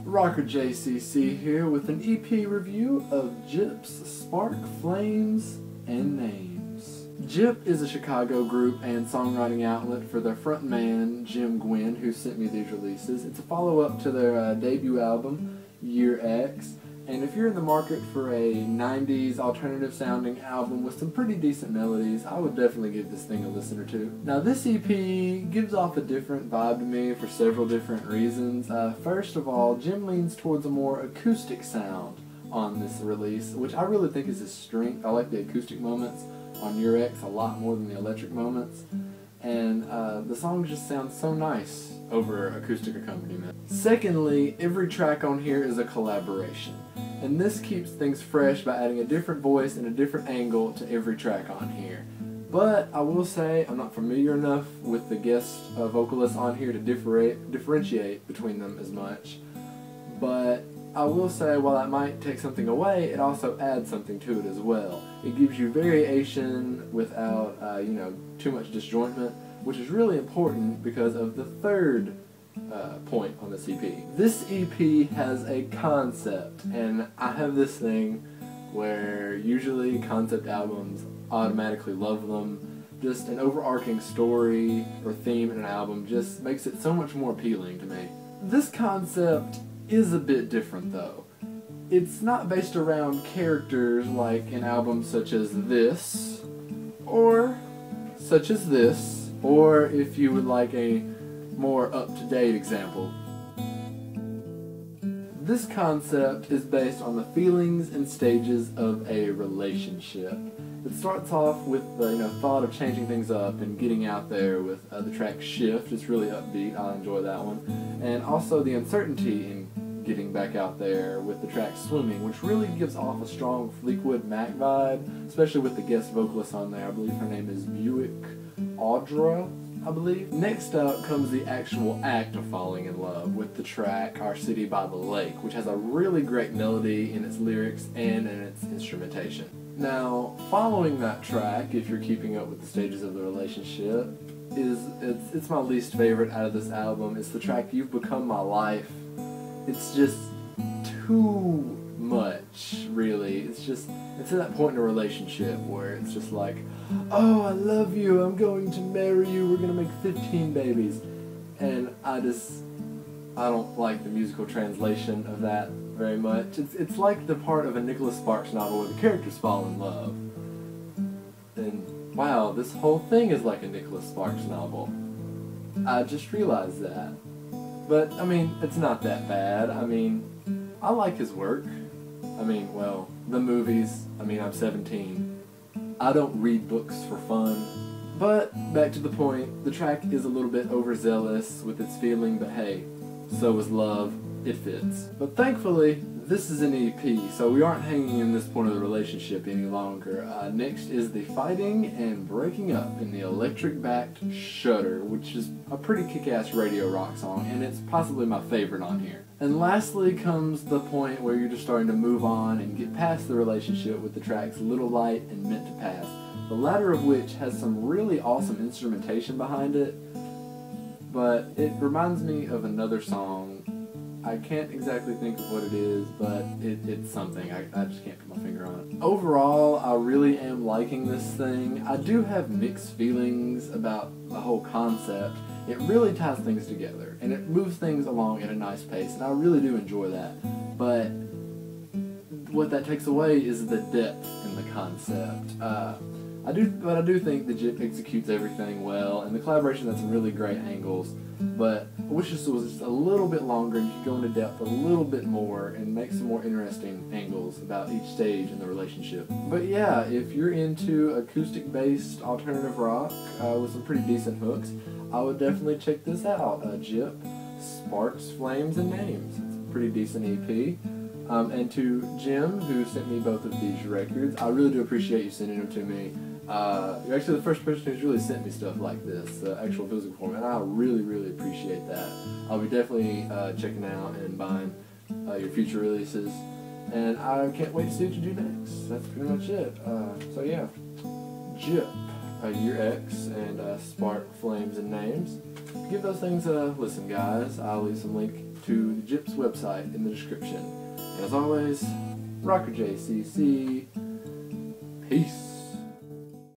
Rocker JCC here with an EP review of JIP's Spark, Flames, and Names. JIP is a Chicago group and songwriting outlet for their frontman, Jim Gwynn, who sent me these releases. It's a follow-up to their debut album, Year X, and if you're in the market for a 90s alternative-sounding album with some pretty decent melodies, I would definitely give this thing a listen or two. Now, this EP gives off a different vibe to me for several different reasons. First of all, Jim leans towards a more acoustic sound on this release, which I really think is his strength. I like the acoustic moments on Year X a lot more than the electric moments, and the songs just sound so nice over acoustic accompaniment. Secondly, every track on here is a collaboration, and this keeps things fresh by adding a different voice and a different angle to every track on here. But I will say I'm not familiar enough with the guest vocalists on here to differentiate between them as much, but I will say while that might take something away, it also adds something to it as well. It gives you variation without too much disjointment, which is really important because of the third point on this EP. This EP has a concept, and I have this thing where usually concept albums automatically love them. Just an overarching story or theme in an album just makes it so much more appealing to me. This concept is a bit different though. It's not based around characters like in albums such as this, or such as this, or if you would like a more up-to-date example. This concept is based on the feelings and stages of a relationship. It starts off with the thought of changing things up and getting out there with the track Shift. It's really upbeat, I enjoy that one. And also the uncertainty in getting back out there with the track Swimming, which really gives off a strong Fleetwood Mac vibe, especially with the guest vocalist on there. I believe her name is Buick Audra, I believe. Next up comes the actual act of falling in love with the track Our City by the Lake, which has a really great melody in its lyrics and in its instrumentation. Now, following that track, if you're keeping up with the stages of the relationship, it's my least favorite out of this album. It's the track You've Become My Life. It's just too much, really. It's at that point in a relationship where it's just like, oh, I love you, I'm going to marry you, we're going to make 15 babies. And I don't like the musical translation of that very much. It's like the part of a Nicholas Sparks novel where the characters fall in love. And wow, this whole thing is like a Nicholas Sparks novel. I just realized that. But, I mean, it's not that bad. I mean, I like his work. I mean, well, the movies. I mean, I'm 17. I don't read books for fun. But, back to the point, the track is a little bit overzealous with its feeling, but hey, so is love. It fits. But thankfully, this is an EP, so we aren't hanging in this point of the relationship any longer. Next is the fighting and breaking up in the electric-backed Shudder, which is a pretty kick-ass radio rock song, and it's possibly my favorite on here. And lastly comes the point where you're just starting to move on and get past the relationship with the tracks Little Light and Meant to Pass, the latter of which has some really awesome instrumentation behind it, but it reminds me of another song. I can't exactly think of what it is, but it's something. I just can't put my finger on it. Overall, I really am liking this thing. I do have mixed feelings about the whole concept. It really ties things together, and it moves things along at a nice pace, and I really do enjoy that. But what that takes away is the depth in the concept. I do think the JIP executes everything well, and the collaboration has some really great angles, but I wish this was just a little bit longer and you could go into depth a little bit more and make some more interesting angles about each stage in the relationship. But yeah, if you're into acoustic-based alternative rock with some pretty decent hooks, I would definitely check this out. JIP, Sparks, Flames, and Names. It's a pretty decent EP. And to Jim, who sent me both of these records, I really do appreciate you sending them to me. You're actually the first person who's really sent me stuff like this, actual physical form, and I really, really appreciate that. I'll be definitely checking out and buying your future releases, and I can't wait to see what you do next. That's pretty much it. So yeah, JIP, Year X, and Spark, Flames, and Names. Give those things a listen, guys. I'll leave some link to the JIP's website in the description. And as always, rock your JCC. Peace.